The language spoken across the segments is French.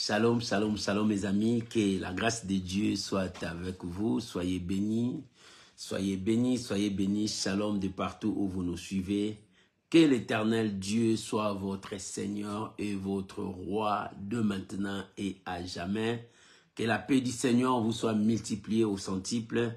Shalom, shalom, shalom mes amis, que la grâce de Dieu soit avec vous, soyez bénis, soyez bénis, soyez bénis, shalom de partout où vous nous suivez. Que l'Éternel Dieu soit votre Seigneur et votre Roi de maintenant et à jamais. Que la paix du Seigneur vous soit multipliée au centuple.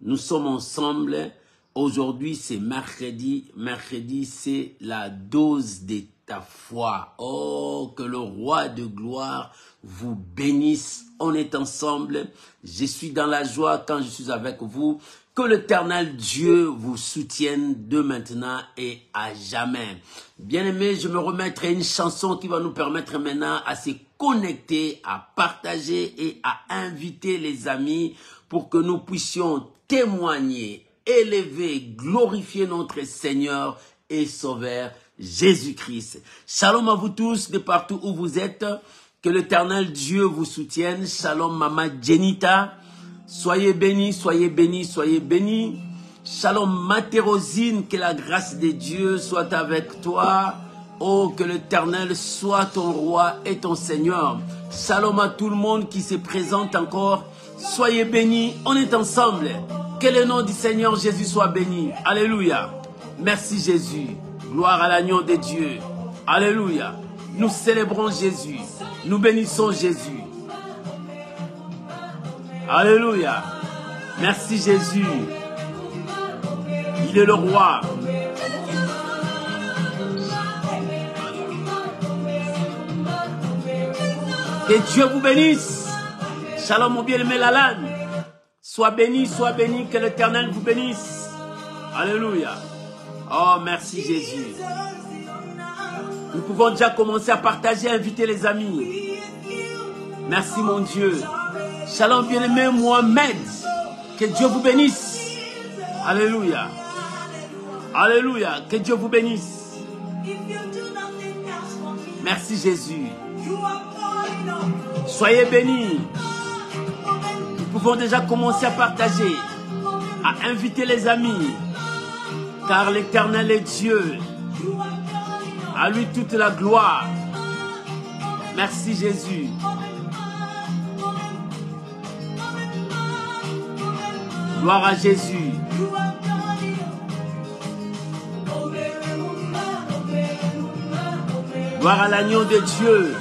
Nous sommes ensemble. Aujourd'hui, c'est mercredi. Mercredi, c'est la dose de ta foi. Oh, que le Roi de gloire vous bénisse. On est ensemble. Je suis dans la joie quand je suis avec vous. Que l'Éternel Dieu vous soutienne de maintenant et à jamais. Bien-aimés, je me remettrai une chanson qui va nous permettre maintenant à se connecter, à partager et à inviter les amis pour que nous puissions témoigner, élever, glorifier notre Seigneur et Sauveur Jésus-Christ. Shalom à vous tous de partout où vous êtes. Que l'Éternel Dieu vous soutienne. Shalom Maman Jenita. Soyez bénis, soyez bénis, soyez bénis. Shalom Matérosine, que la grâce de Dieu soit avec toi. Oh, que l'Éternel soit ton roi et ton Seigneur. Shalom à tout le monde qui se présente encore. Soyez bénis, on est ensemble. Que le nom du Seigneur Jésus soit béni. Alléluia. Merci Jésus. Gloire à l'agneau de Dieu. Alléluia. Nous célébrons Jésus. Nous bénissons Jésus. Alléluia. Merci Jésus. Il est le roi. Que Dieu vous bénisse. Shalom mon bien-aimé Lalan. Sois béni, que l'Éternel vous bénisse. Alléluia. Oh, merci Jésus. Nous pouvons déjà commencer à partager, à inviter les amis. Merci mon Dieu. Shalom bien-aimé Mohamed. Que Dieu vous bénisse. Alléluia. Alléluia. Que Dieu vous bénisse. Merci Jésus. Soyez bénis. Nous pouvons déjà commencer à partager, à inviter les amis. Car l'Éternel est Dieu. À lui toute la gloire. Merci Jésus. Gloire à Jésus. Gloire à l'agneau de Dieu.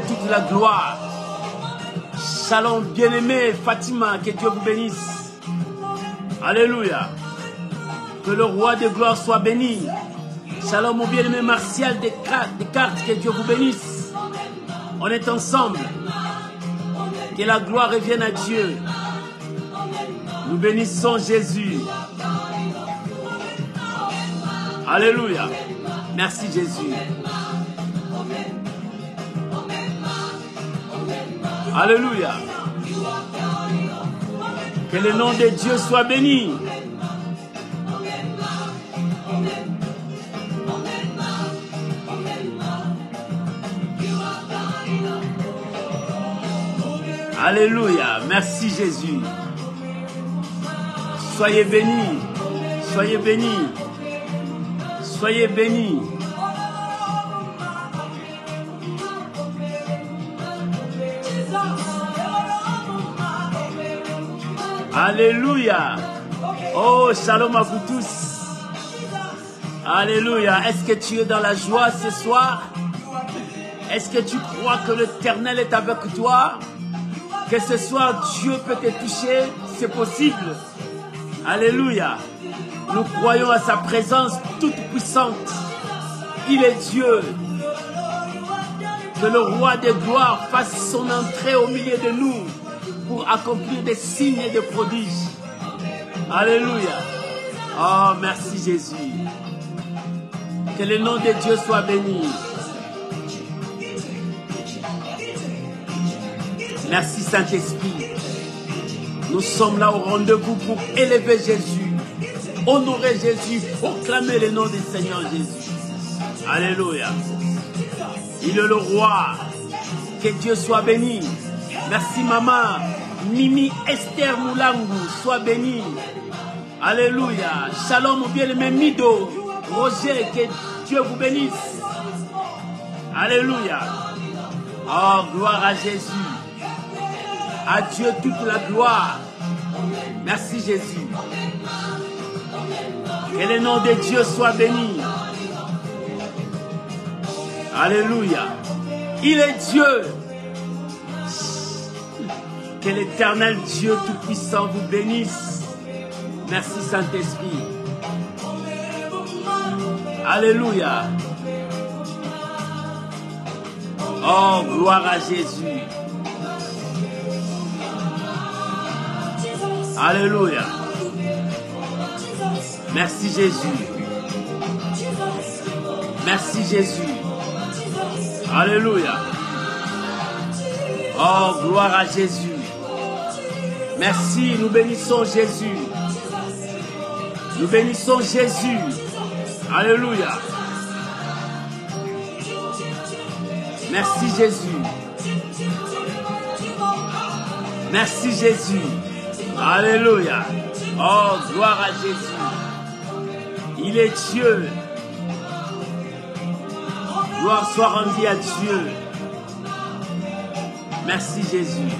Toute la gloire. Shalom bien-aimé Fatima, que Dieu vous bénisse. Alléluia. Que le roi de gloire soit béni. Shalom mon bien-aimé Martial des cartes, que Dieu vous bénisse. On est ensemble. Que la gloire revienne à Dieu. Nous bénissons Jésus. Alléluia. Merci Jésus. Alléluia. Que le nom de Dieu soit béni. Alléluia. Merci Jésus. Soyez bénis. Soyez bénis. Soyez bénis. Alléluia. Oh, shalom à vous tous. Alléluia. Est-ce que tu es dans la joie ce soir? Est-ce que tu crois que l'Éternel est avec toi? Que ce soir Dieu peut te toucher? C'est possible. Alléluia. Nous croyons à sa présence toute puissante. Il est Dieu. Que le roi de gloire fasse son entrée au milieu de nous pour accomplir des signes et des prodiges. Alléluia. Oh, merci Jésus. Que le nom de Dieu soit béni. Merci Saint-Esprit. Nous sommes là au rendez-vous pour élever Jésus, honorer Jésus, proclamer le nom du Seigneur Jésus. Alléluia. Il est le roi. Que Dieu soit béni. Merci maman. Mimi Esther Moulangu, sois béni. Alléluia. Shalom, mon bien-aimé Mido. Roger, que Dieu vous bénisse. Alléluia. Oh, gloire à Jésus. À Dieu toute la gloire. Merci Jésus. Que le nom de Dieu soit béni. Alléluia. Il est Dieu. Que l'éternel Dieu Tout-Puissant vous bénisse. Merci Saint-Esprit. Alléluia. Oh, gloire à Jésus. Alléluia. Merci Jésus. Merci Jésus. Alléluia. Oh, gloire à Jésus. Merci, nous bénissons Jésus. Nous bénissons Jésus. Alléluia. Merci Jésus. Merci Jésus. Alléluia. Oh, gloire à Jésus. Il est Dieu. Gloire soit rendue à Dieu. Merci Jésus.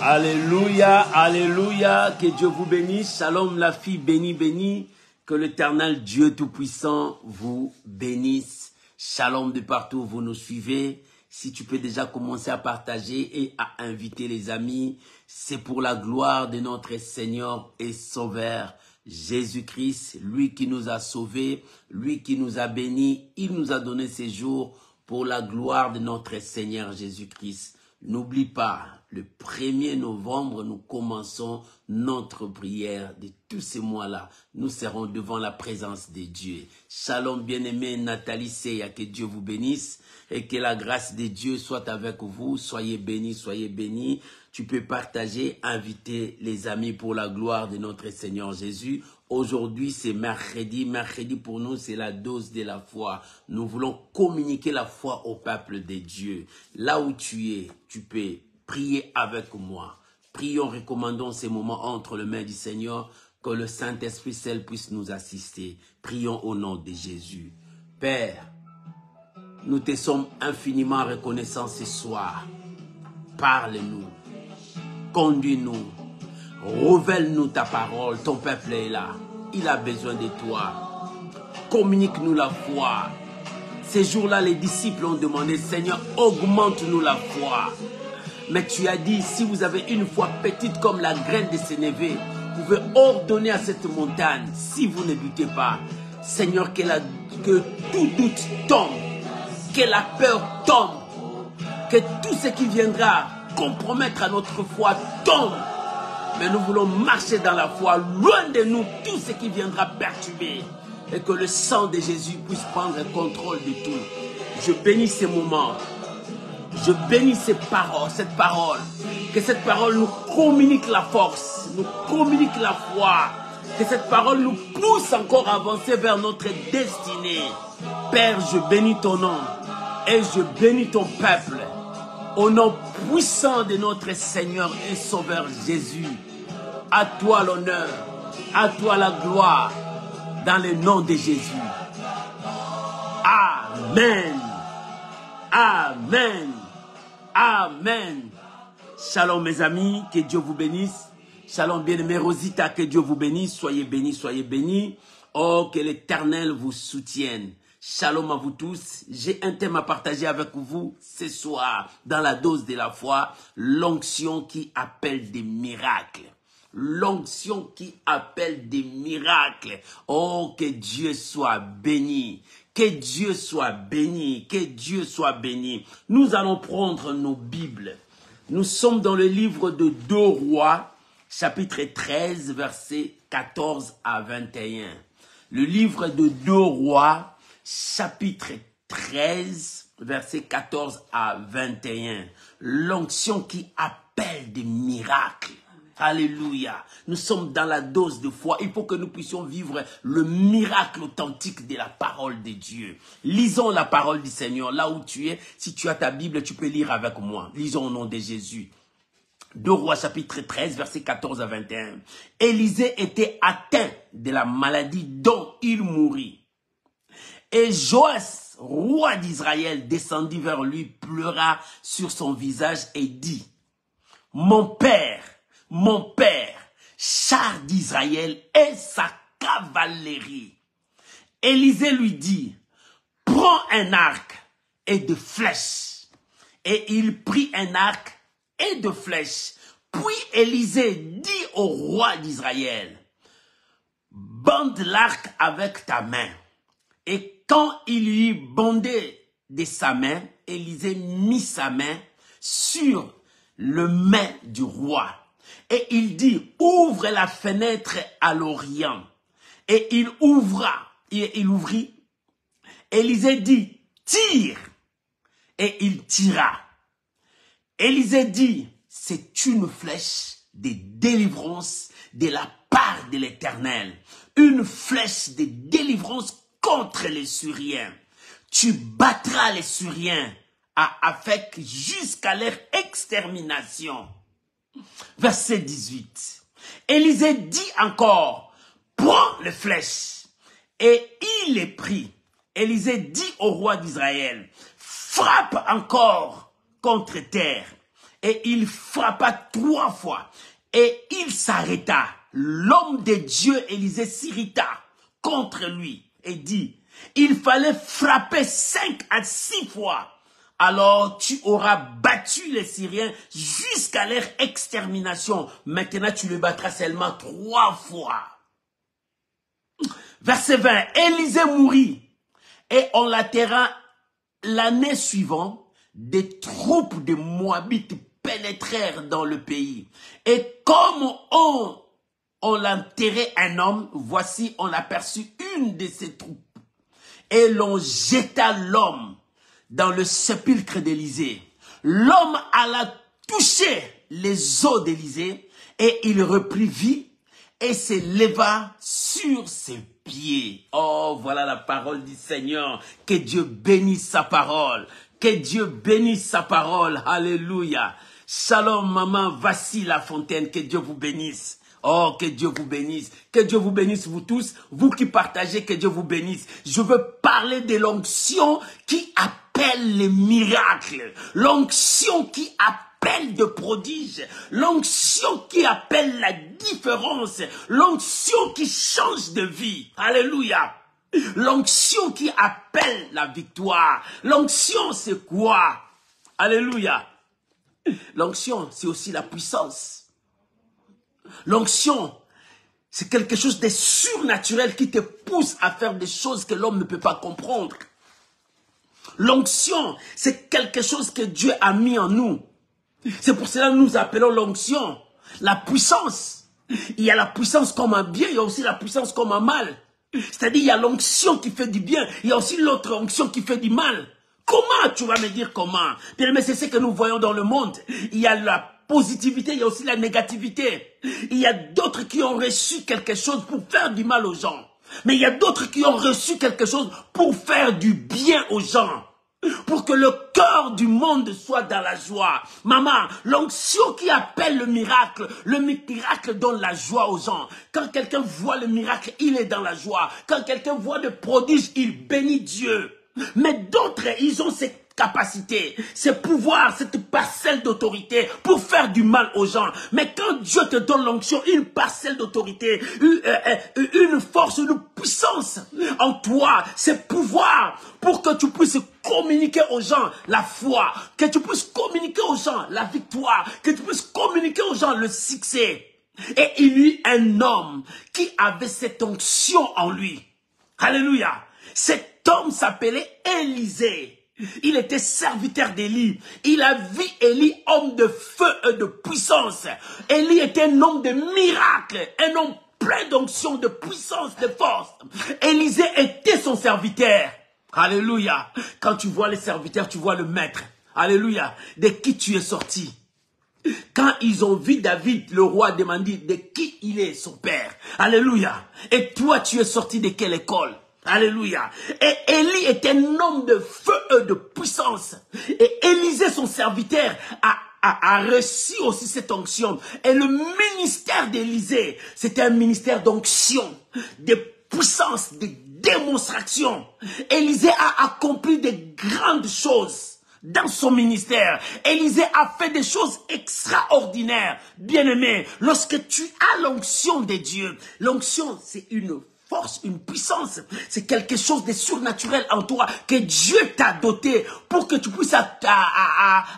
Alléluia, alléluia, que Dieu vous bénisse. Shalom la fille bénie, bénie. Que l'Éternel Dieu Tout-Puissant vous bénisse. Shalom de partout où vous nous suivez. Si tu peux déjà commencer à partager et à inviter les amis, c'est pour la gloire de notre Seigneur et Sauveur Jésus-Christ, lui qui nous a sauvés, lui qui nous a bénis, il nous a donné ces jours pour la gloire de notre Seigneur Jésus-Christ. N'oublie pas, le 1er novembre, nous commençons notre prière de tous ces mois-là. Nous serons devant la présence de Dieu. Shalom bien-aimé Nathalie Seya, que Dieu vous bénisse et que la grâce de Dieu soit avec vous. Soyez bénis, soyez bénis. Tu peux partager, inviter les amis pour la gloire de notre Seigneur Jésus. Aujourd'hui, c'est mercredi. Mercredi, pour nous, c'est la dose de la foi. Nous voulons communiquer la foi au peuple de Dieu. Là où tu es, tu peux prier avec moi. Prions, recommandons ces moments entre les mains du Seigneur, que le Saint-Esprit seul puisse nous assister. Prions au nom de Jésus. Père, nous te sommes infiniment reconnaissants ce soir. Parle-nous. Conduis-nous, révèle-nous ta parole, ton peuple est là, il a besoin de toi, communique-nous la foi. Ces jours-là, les disciples ont demandé, Seigneur, augmente-nous la foi. Mais tu as dit, si vous avez une foi petite comme la graine de sénévé, vous pouvez ordonner à cette montagne, si vous ne doutez pas, Seigneur, que tout doute tombe, que la peur tombe, que tout ce qui viendra compromettre à notre foi tombe. Mais nous voulons marcher dans la foi, loin de nous tout ce qui viendra perturber. Et que le sang de Jésus puisse prendre le contrôle de tout. Je bénis ces moments. Je bénis cette parole. Que cette parole nous communique la force, nous communique la foi. Que cette parole nous pousse encore à avancer vers notre destinée. Père, je bénis ton nom et je bénis ton peuple. Au nom puissant de notre Seigneur et Sauveur Jésus, à toi l'honneur, à toi la gloire, dans le nom de Jésus. Amen. Amen. Amen. Shalom mes amis, que Dieu vous bénisse. Shalom bien-aimé Rosita, que Dieu vous bénisse. Soyez bénis, soyez bénis. Oh, que l'Éternel vous soutienne. Shalom à vous tous. J'ai un thème à partager avec vous ce soir dans la dose de la foi, l'onction qui appelle des miracles. L'onction qui appelle des miracles. Oh, que Dieu soit béni. Que Dieu soit béni. Que Dieu soit béni. Nous allons prendre nos Bibles. Nous sommes dans le livre de 2 Rois, chapitre 13, versets 14 à 21. Le livre de 2 Rois, chapitre 13, versets 14 à 21. L'onction qui appelle des miracles. Alléluia. Nous sommes dans la dose de foi. Il faut que nous puissions vivre le miracle authentique de la parole de Dieu. Lisons la parole du Seigneur. Là où tu es, si tu as ta Bible, tu peux lire avec moi. Lisons au nom de Jésus. 2 Rois chapitre 13, versets 14 à 21. Élisée était atteint de la maladie dont il mourut. Et Joas, roi d'Israël, descendit vers lui, pleura sur son visage et dit, mon père, char d'Israël et sa cavalerie. Élisée lui dit, prends un arc et de flèches. Et il prit un arc et de flèches. Puis Élisée dit au roi d'Israël, bande l'arc avec ta main. Et quand il eut bandé de sa main, Élisée mit sa main sur le main du roi. Et il dit, ouvre la fenêtre à l'Orient. Et il ouvrit. Élisée dit, tire. Et il tira. Élisée dit, c'est une flèche de délivrance de la part de l'Éternel. Une flèche de délivrance contre les Syriens. Tu battras les Syriens à Aphek jusqu'à leur extermination. Verset 18. Élisée dit encore, prends les flèches. Et il les prit. Élisée dit au roi d'Israël, frappe encore contre terre. Et il frappa 3 fois. Et il s'arrêta. L'homme de Dieu, Élisée, s'irrita contre lui et dit, il fallait frapper 5 à 6 fois. Alors tu auras battu les Syriens jusqu'à leur extermination. Maintenant tu les battras seulement 3 fois. Verset 20. Élisée mourut et on l'enterra l'année suivante. Des troupes de Moabites pénétrèrent dans le pays. Et comme on l'enterrait un homme, voici on aperçut une de ces troupes. Et l'on jeta l'homme dans le sépulcre d'Élisée. L'homme alla toucher les os d'Élisée et il reprit vie et se leva sur ses pieds. Oh, voilà la parole du Seigneur. Que Dieu bénisse sa parole. Que Dieu bénisse sa parole. Alléluia. Shalom, maman Vassie Lafontaine. Que Dieu vous bénisse. Oh, que Dieu vous bénisse. Que Dieu vous bénisse, vous tous. Vous qui partagez, que Dieu vous bénisse. Je veux parler de l'onction qui appelle les miracles. L'onction qui appelle de prodiges. L'onction qui appelle la différence. L'onction qui change de vie. Alléluia. L'onction qui appelle la victoire. L'onction, c'est quoi? Alléluia. L'onction, c'est aussi la puissance. L'onction, c'est quelque chose de surnaturel qui te pousse à faire des choses que l'homme ne peut pas comprendre. L'onction, c'est quelque chose que Dieu a mis en nous. C'est pour cela que nous appelons l'onction la puissance. Il y a la puissance comme un bien, il y a aussi la puissance comme un mal. C'est-à-dire, il y a l'onction qui fait du bien, il y a aussi l'autre onction qui fait du mal. Comment? Tu vas me dire comment? Bien, mais c'est ce que nous voyons dans le monde. Il y a la positivité, il y a aussi la négativité. Il y a d'autres qui ont reçu quelque chose pour faire du mal aux gens. Mais il y a d'autres qui ont reçu quelque chose pour faire du bien aux gens. Pour que le cœur du monde soit dans la joie. Maman, l'onction qui appelle le miracle donne la joie aux gens. Quand quelqu'un voit le miracle, il est dans la joie. Quand quelqu'un voit le prodige, il bénit Dieu. Mais d'autres, ils ont cette capacité, ce pouvoir, cette parcelle d'autorité pour faire du mal aux gens. Mais quand Dieu te donne l'onction, une parcelle d'autorité, une force, une puissance en toi, ce pouvoir pour que tu puisses communiquer aux gens la foi, que tu puisses communiquer aux gens la victoire, que tu puisses communiquer aux gens le succès. Et il y eut un homme qui avait cette onction en lui. Alléluia. Cet homme s'appelait Élisée. Il était serviteur d'Élie. Il a vu Élie, homme de feu et de puissance. Élie était un homme de miracles, un homme plein d'onction, de puissance, de force. Élisée était son serviteur. Alléluia. Quand tu vois les serviteurs, tu vois le maître. Alléluia. De qui tu es sorti? Quand ils ont vu David, le roi demandé de qui il est son père. Alléluia. Et toi, tu es sorti de quelle école? Alléluia. Et Élie était un homme de feu et de puissance. Et Élisée, son serviteur, a reçu aussi cette onction. Et le ministère d'Élisée, c'était un ministère d'onction, de puissance, de démonstration. Élisée a accompli de grandes choses dans son ministère. Élisée a fait des choses extraordinaires. Bien-aimé, lorsque tu as l'onction de Dieu, l'onction, c'est une force, une puissance, c'est quelque chose de surnaturel en toi que Dieu t'a doté pour que tu puisses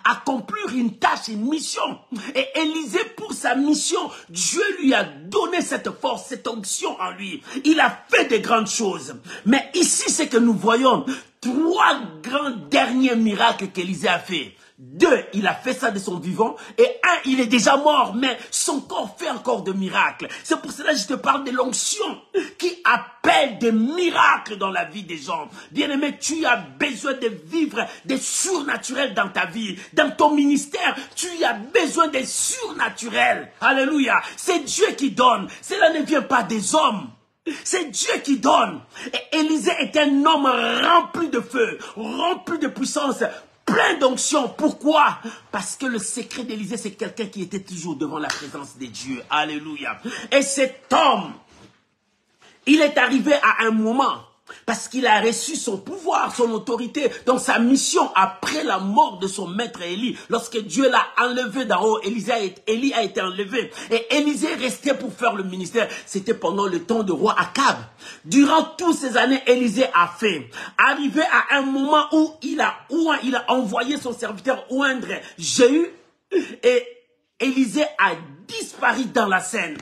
accomplir une tâche, une mission. Et Élisée, pour sa mission, Dieu lui a donné cette force, cette onction en lui. Il a fait de grandes choses. Mais ici, c'est que nous voyons 3 grands derniers miracles qu'Élisée a fait. 2, il a fait ça de son vivant. Et 1, il est déjà mort, mais son corps fait encore de miracles. C'est pour cela que je te parle de l'onction qui appelle des miracles dans la vie des gens. Bien-aimé, tu as besoin de vivre des surnaturels dans ta vie. Dans ton ministère, tu as besoin des surnaturels. Alléluia. C'est Dieu qui donne. Cela ne vient pas des hommes. C'est Dieu qui donne. Et Élisée est un homme rempli de feu, rempli de puissance, plein d'onction. Pourquoi? Parce que le secret d'Élisée, c'est quelqu'un qui était toujours devant la présence de Dieu. Alléluia. Et cet homme, il est arrivé à un moment, parce qu'il a reçu son pouvoir, son autorité, donc sa mission après la mort de son maître Élie. Lorsque Dieu l'a enlevé d'en haut, Élie a été enlevé. Et Élisée restait pour faire le ministère. C'était pendant le temps de roi Akab. Durant toutes ces années, Élisée a fait. Arrivé à un moment où il a envoyé son serviteur oindre Jéhu, et Élisée a disparu dans la scène.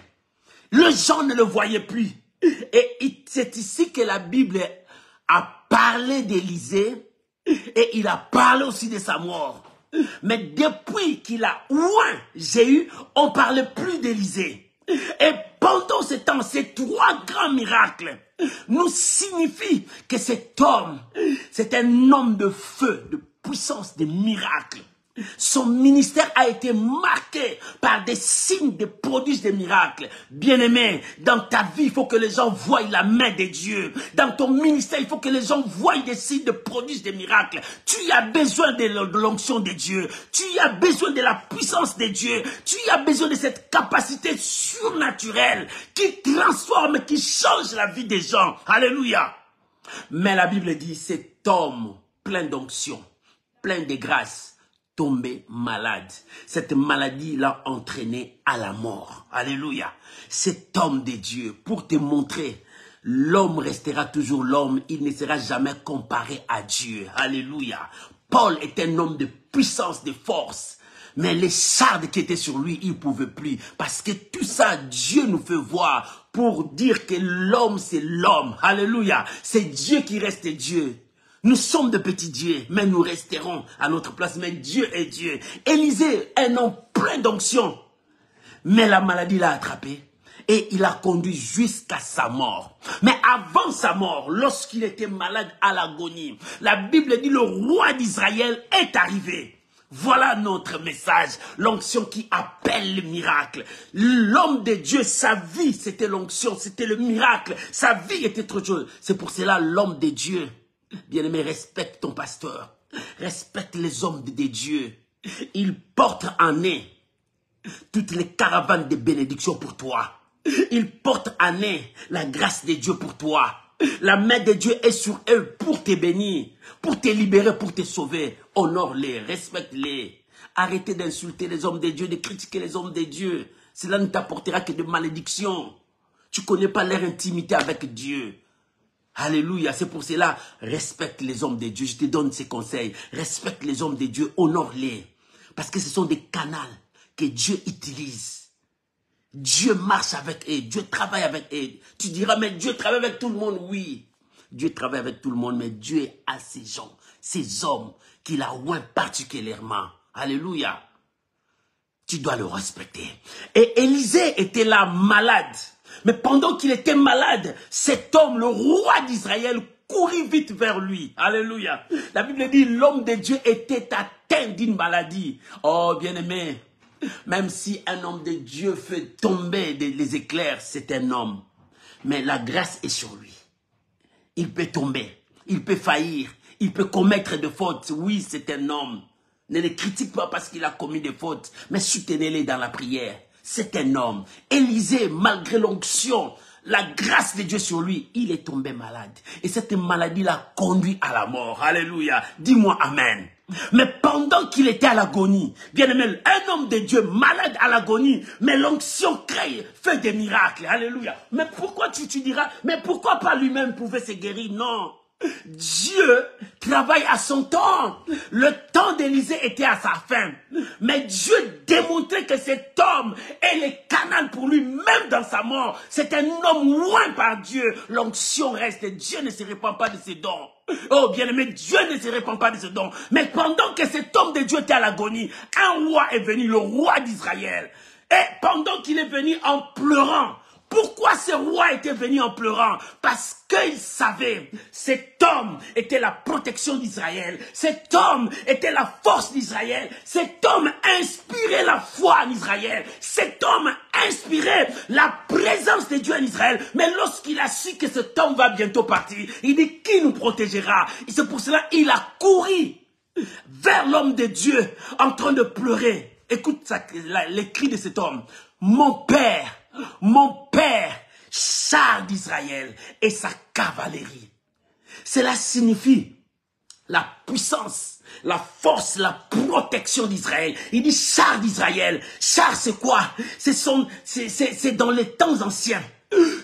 Les gens ne le voyaient plus. Et c'est ici que la Bible a parlé d'Élisée et il a parlé aussi de sa mort. Mais depuis qu'il a oint Jéhu, on ne parlait plus d'Élisée. Et pendant ce temps, ces 3 grands miracles nous signifient que cet homme, c'est un homme de feu, de puissance, de miracles. Son ministère a été marqué par des signes, des prodiges, des miracles. Bien-aimé, dans ta vie, il faut que les gens voient la main de Dieu. Dans ton ministère, il faut que les gens voient des signes, des prodiges, des miracles. Tu as besoin de l'onction de Dieu. Tu as besoin de la puissance de Dieu. Tu as besoin de cette capacité surnaturelle qui transforme, qui change la vie des gens. Alléluia. Mais la Bible dit, cet homme plein d'onction, plein de grâce, tombé malade. Cette maladie l'a entraîné à la mort. Alléluia. Cet homme de Dieu, pour te montrer, l'homme restera toujours l'homme. Il ne sera jamais comparé à Dieu. Alléluia. Paul est un homme de puissance, de force. Mais les chardes qui étaient sur lui, il ne pouvait plus. Parce que tout ça, Dieu nous fait voir pour dire que l'homme, c'est l'homme. Alléluia. C'est Dieu qui reste Dieu. Nous sommes de petits dieux, mais nous resterons à notre place. Mais Dieu est Dieu. Élisée, un homme plein d'onction. Mais la maladie l'a attrapé. Et il a conduit jusqu'à sa mort. Mais avant sa mort, lorsqu'il était malade à l'agonie, la Bible dit le roi d'Israël est arrivé. Voilà notre message, l'onction qui appelle le miracle. L'homme de Dieu, sa vie, c'était l'onction, c'était le miracle. Sa vie était trop chose. C'est pour cela l'homme de Dieu. Bien-aimé, respecte ton pasteur. Respecte les hommes de Dieu. Ils portent en eux toutes les caravanes de bénédiction pour toi. Ils portent en eux la grâce de Dieu pour toi. La main de Dieu est sur eux pour te bénir, pour te libérer, pour te sauver. Honore-les, respecte-les. Arrêtez d'insulter les hommes de Dieu, de critiquer les hommes de Dieu. Cela ne t'apportera que de malédictions. Tu ne connais pas leur intimité avec Dieu. Alléluia, c'est pour cela, respecte les hommes de Dieu. Je te donne ces conseils. Respecte les hommes de Dieu, honore-les. Parce que ce sont des canaux que Dieu utilise. Dieu marche avec eux, Dieu travaille avec eux. Tu diras, mais Dieu travaille avec tout le monde. Oui, Dieu travaille avec tout le monde, mais Dieu est à ces gens. ces hommes qu'il a oint particulièrement. Alléluia. Tu dois le respecter. Et Élisée était là malade. Mais pendant qu'il était malade, cet homme, le roi d'Israël, courit vite vers lui. Alléluia. La Bible dit, l'homme de Dieu était atteint d'une maladie. Oh, bien-aimé, même si un homme de Dieu fait tomber les éclairs, c'est un homme. Mais la grâce est sur lui. Il peut tomber, il peut faillir, il peut commettre des fautes. Oui, c'est un homme. Ne le critique pas parce qu'il a commis des fautes, mais soutenez-les dans la prière. C'est un homme. Élisée, malgré l'onction, la grâce de Dieu sur lui, il est tombé malade. Et cette maladie l'a conduit à la mort. Alléluia. Dis-moi Amen. Mais pendant qu'il était à l'agonie, bien aimé, un homme de Dieu malade à l'agonie, mais l'onction crée, fait des miracles. Alléluia. Mais pourquoi tu diras, mais pourquoi pas lui-même pouvait se guérir? Non. Dieu travaille à son temps. Le temps d'Élisée était à sa fin. Mais Dieu démontrait que cet homme est le canal pour lui, même dans sa mort. C'est un homme loin par Dieu. L'onction reste. Dieu ne se répand pas de ses dons. Oh bien-aimé, Dieu ne se répand pas de ses dons. Mais pendant que cet homme de Dieu était à l'agonie, un roi est venu, le roi d'Israël. Et pendant qu'il est venu en pleurant, pourquoi ce roi était venu en pleurant? Parce qu'il savait, cet homme était la protection d'Israël. Cet homme était la force d'Israël. Cet homme inspirait la foi en Israël. Cet homme inspirait la présence de Dieu en Israël. Mais lorsqu'il a su que cet homme va bientôt partir, il dit, qui nous protégera? Et c'est pour cela qu'il a couru vers l'homme de Dieu en train de pleurer. Écoute les cris de cet homme. Mon père, char d'Israël et sa cavalerie. Cela signifie la puissance, la force, la protection d'Israël. Il dit char d'Israël. Char c'est quoi? C'est dans les temps anciens.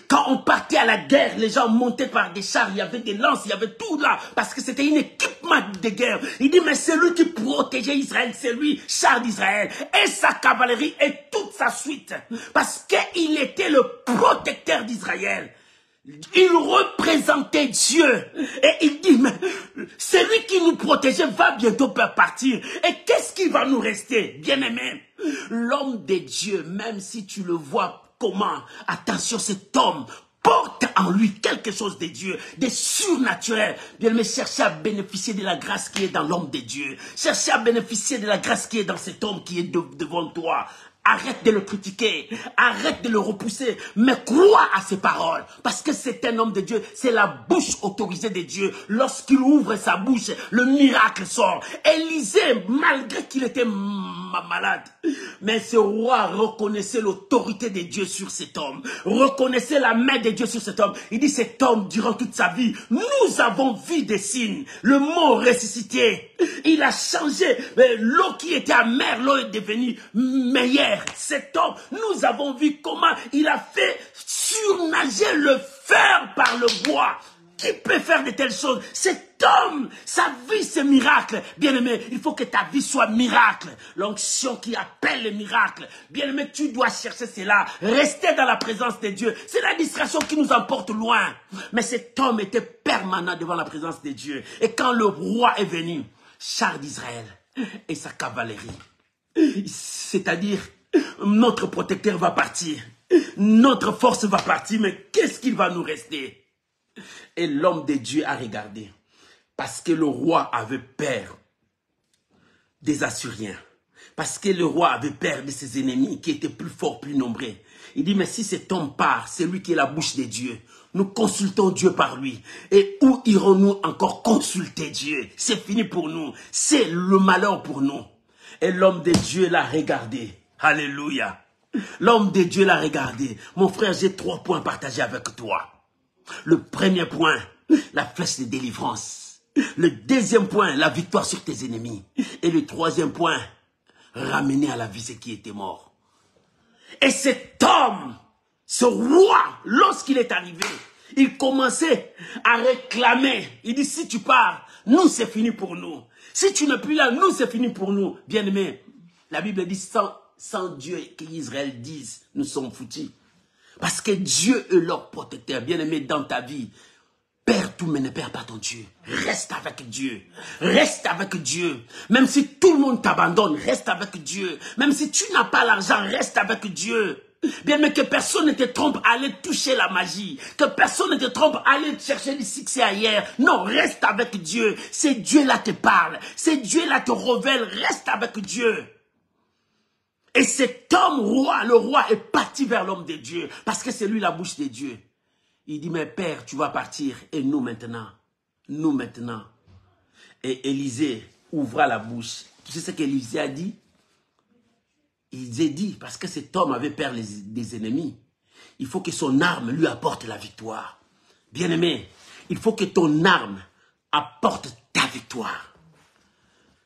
Quand on partait à la guerre, les gens montaient par des chars, il y avait des lances, il y avait tout là, parce que c'était un équipement de guerre. Il dit, mais c'est lui qui protégeait Israël, c'est lui, char d'Israël, et sa cavalerie et toute sa suite, parce qu'il était le protecteur d'Israël. Il représentait Dieu. Et il dit, mais celui qui nous protégeait va bientôt partir. Et qu'est-ce qui va nous rester? Bien-aimé, l'homme de Dieu, même si tu le vois comment, attention, cet homme porte en lui quelque chose de Dieu, de surnaturel. Bien-aimé, cherchez à bénéficier de la grâce qui est dans l'homme de Dieu. Cherchez à bénéficier de la grâce qui est dans cet homme qui est devant toi. Arrête de le critiquer, arrête de le repousser, mais crois à ses paroles, parce que c'est un homme de Dieu, c'est la bouche autorisée de Dieu. Lorsqu'il ouvre sa bouche, le miracle sort. Élisée, malgré qu'il était malade, mais ce roi reconnaissait l'autorité de Dieu sur cet homme, reconnaissait la main de Dieu sur cet homme. Il dit, cet homme, durant toute sa vie, nous avons vu des signes, le mot ressuscité. Il a changé, l'eau qui était amère, l'eau est devenue meilleure. Cet homme, nous avons vu comment il a fait surnager le fer par le bois. Qui peut faire de telles choses? Cet homme, sa vie c'est miracle. Bien-aimé, il faut que ta vie soit miracle. L'onction qui appelle le miracle. Bien-aimé, tu dois chercher cela. Rester dans la présence de Dieu. C'est la distraction qui nous emporte loin. Mais cet homme était permanent devant la présence de Dieu. Et quand le roi est venu, char d'Israël et sa cavalerie, c'est-à-dire notre protecteur va partir, notre force va partir, mais qu'est-ce qu'il va nous rester? Et l'homme de Dieu a regardé, parce que le roi avait peur des Assyriens, parce que le roi avait peur de ses ennemis qui étaient plus forts, plus nombreux. Il dit, mais si cet homme part, c'est lui qui est la bouche de Dieu. Nous consultons Dieu par lui. Et où irons-nous encore consulter Dieu? C'est fini pour nous. C'est le malheur pour nous. Et l'homme de Dieu l'a regardé. Alléluia. L'homme de Dieu l'a regardé. Mon frère, j'ai 3 points partagés avec toi. Le premier point, la flèche de délivrance. Le deuxième point, la victoire sur tes ennemis. Et le troisième point, ramener à la vie ce qui était mort. Et cet homme, ce roi, lorsqu'il est arrivé, il commençait à réclamer. Il dit, si tu pars, nous c'est fini pour nous. Si tu n'es plus là, nous c'est fini pour nous. Bien-aimé, la Bible dit, sans Dieu qu'Israël dise, nous sommes foutus. Parce que Dieu est leur protecteur. Bien-aimé, dans ta vie, Perds tout, mais ne perds pas ton Dieu. Reste avec Dieu. Reste avec Dieu. Même si tout le monde t'abandonne, reste avec Dieu. Même si tu n'as pas l'argent, reste avec Dieu. Bien, mais que personne ne te trompe à aller toucher la magie. Que personne ne te trompe à aller chercher du succès ailleurs. Non, reste avec Dieu. C'est Dieu là te parle. C'est Dieu là te révèle. Reste avec Dieu. Et cet homme roi, le roi est parti vers l'homme de Dieu. Parce que c'est lui la bouche de Dieu. Il dit, mais Père, tu vas partir. Et nous maintenant. Nous maintenant. Et Élisée ouvra la bouche. Tu sais ce qu'Élisée a dit? Il a dit, parce que cet homme avait peur des ennemis. Il faut que son arme lui apporte la victoire. Bien-aimé, il faut que ton arme apporte ta victoire.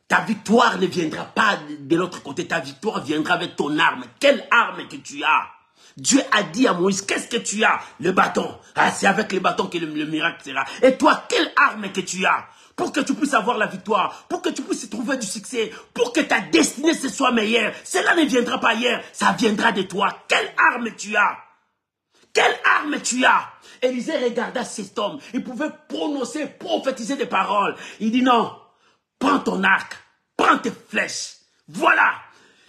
Ta victoire ne viendra pas de l'autre côté. Ta victoire viendra avec ton arme. Quelle arme que tu as? Dieu a dit à Moïse, qu'est-ce que tu as? Le bâton. Ah, c'est avec le bâton que le miracle sera. Et toi, quelle arme que tu as? Pour que tu puisses avoir la victoire, pour que tu puisses trouver du succès, pour que ta destinée se soit meilleure. Cela ne viendra pas hier, ça viendra de toi. Quelle arme tu as? Quelle arme tu as? Élisée regarda cet homme. Il pouvait prononcer, prophétiser des paroles. Il dit non, prends ton arc, prends tes flèches. Voilà.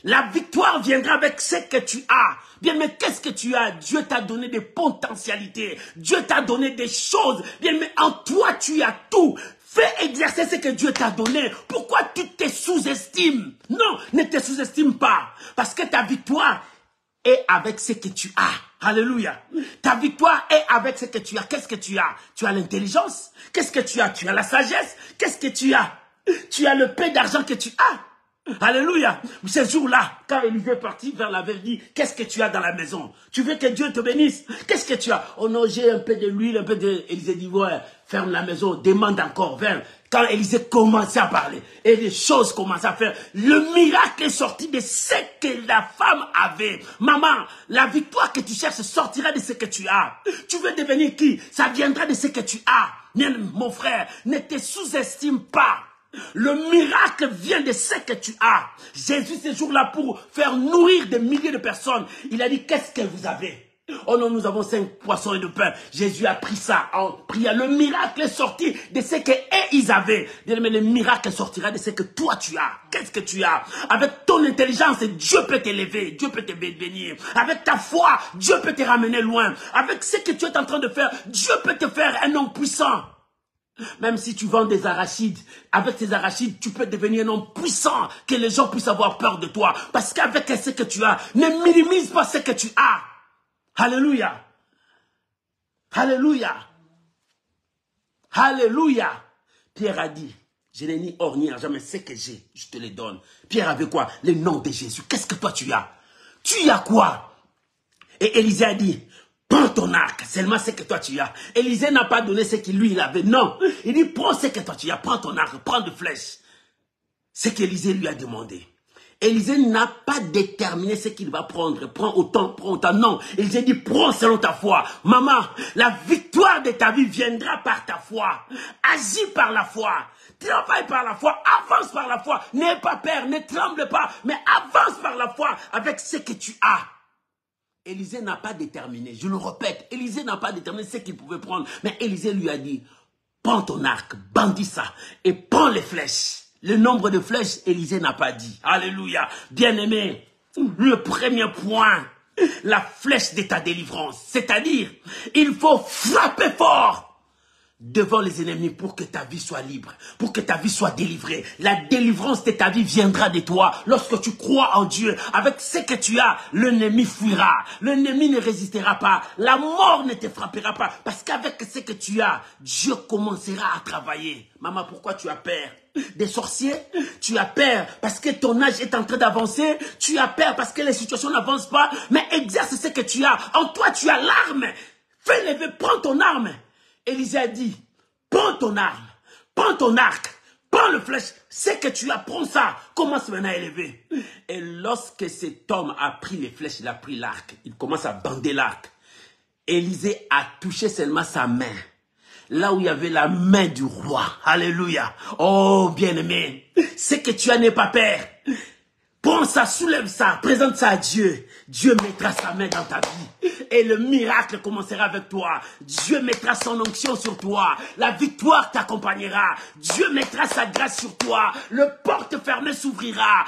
La victoire viendra avec ce que tu as. Bien, mais qu'est-ce que tu as? Dieu t'a donné des potentialités. Dieu t'a donné des choses. Bien, mais en toi, tu as tout. Fais exercer ce que Dieu t'a donné. Pourquoi tu te sous-estimes? Non, ne te sous-estime pas. Parce que ta victoire est avec ce que tu as. Alléluia. Ta victoire est avec ce que tu as. Qu'est-ce que tu as? Tu as l'intelligence. Qu'est-ce que tu as? Tu as la sagesse. Qu'est-ce que tu as? Tu as le peu d'argent que tu as. Alléluia. Ce jour-là, quand Élisée est parti vers la ville, dit, qu'est-ce que tu as dans la maison? Tu veux que Dieu te bénisse? Qu'est-ce que tu as? Oh non, j'ai un peu de l'huile, un peu de... Élisée dit, ouais, ferme la maison, demande encore, viens. Quand Élisée commençait à parler, et les choses commençaient à faire, le miracle est sorti de ce que la femme avait. Maman, la victoire que tu cherches sortira de ce que tu as. Tu veux devenir qui? Ça viendra de ce que tu as. Mon frère, ne te sous-estime pas. Le miracle vient de ce que tu as. Jésus, ce jour-là, pour faire nourrir des milliers de personnes, il a dit, qu'est-ce que vous avez? Oh non, nous avons 5 poissons et 2 pains. Jésus a pris ça en priant. Le miracle est sorti de ce qu'ils avaient. Mais le miracle sortira de ce que toi tu as. Qu'est-ce que tu as? Avec ton intelligence, Dieu peut t'élever. Dieu peut te bénir. Avec ta foi, Dieu peut te ramener loin. Avec ce que tu es en train de faire, Dieu peut te faire un homme puissant. Même si tu vends des arachides, avec ces arachides, tu peux devenir un homme puissant, que les gens puissent avoir peur de toi. Parce qu'avec ce que tu as, ne minimise pas ce que tu as. Alléluia. Alléluia. Alléluia. Pierre a dit, je n'ai ni or ni argent, mais ce que j'ai, je te le donne. Pierre avait quoi? Le nom de Jésus. Qu'est-ce que toi tu as? Tu as quoi? Et Élisée a dit, prends ton arc, seulement ce que toi tu as. Élisée n'a pas donné ce qu'il lui avait. Non. Il dit, prends ce que toi tu as. Prends ton arc, prends des flèches. Ce qu'Élisée lui a demandé. Élisée n'a pas déterminé ce qu'il va prendre. Prends autant, prends autant. Non. Élisée dit, prends selon ta foi. Maman, la victoire de ta vie viendra par ta foi. Agis par la foi. Travaille par la foi. Avance par la foi. N'aie pas peur, ne tremble pas. Mais avance par la foi avec ce que tu as. Élisée n'a pas déterminé, je le répète, Élisée n'a pas déterminé ce qu'il pouvait prendre. Mais Élisée lui a dit, prends ton arc, bandis ça, et prends les flèches. Le nombre de flèches, Élisée n'a pas dit. Alléluia. Bien-aimé, le premier point, la flèche de ta délivrance. C'est-à-dire, il faut frapper fort devant les ennemis pour que ta vie soit libre, pour que ta vie soit délivrée. La délivrance de ta vie viendra de toi. Lorsque tu crois en Dieu, avec ce que tu as, l'ennemi fuira. L'ennemi ne résistera pas. La mort ne te frappera pas. Parce qu'avec ce que tu as, Dieu commencera à travailler. Maman, pourquoi tu as peur? Des sorciers? Tu as peur parce que ton âge est en train d'avancer? Tu as peur parce que les situations n'avancent pas? Mais exerce ce que tu as. En toi, tu as l'arme. Fais lever, prends ton arme. Élisée a dit, prends ton arme, prends ton arc, prends le flèche, ce que tu as, prends ça, commence maintenant à élever. Et lorsque cet homme a pris les flèches, il a pris l'arc, il commence à bander l'arc. Élisée a touché seulement sa main, là où il y avait la main du roi. Alléluia. Oh bien-aimé, ce que tu as n'est pas peur. Prends ça, soulève ça, présente ça à Dieu. Dieu mettra sa main dans ta vie. Et le miracle commencera avec toi. Dieu mettra son onction sur toi. La victoire t'accompagnera. Dieu mettra sa grâce sur toi. Le porte fermée s'ouvrira.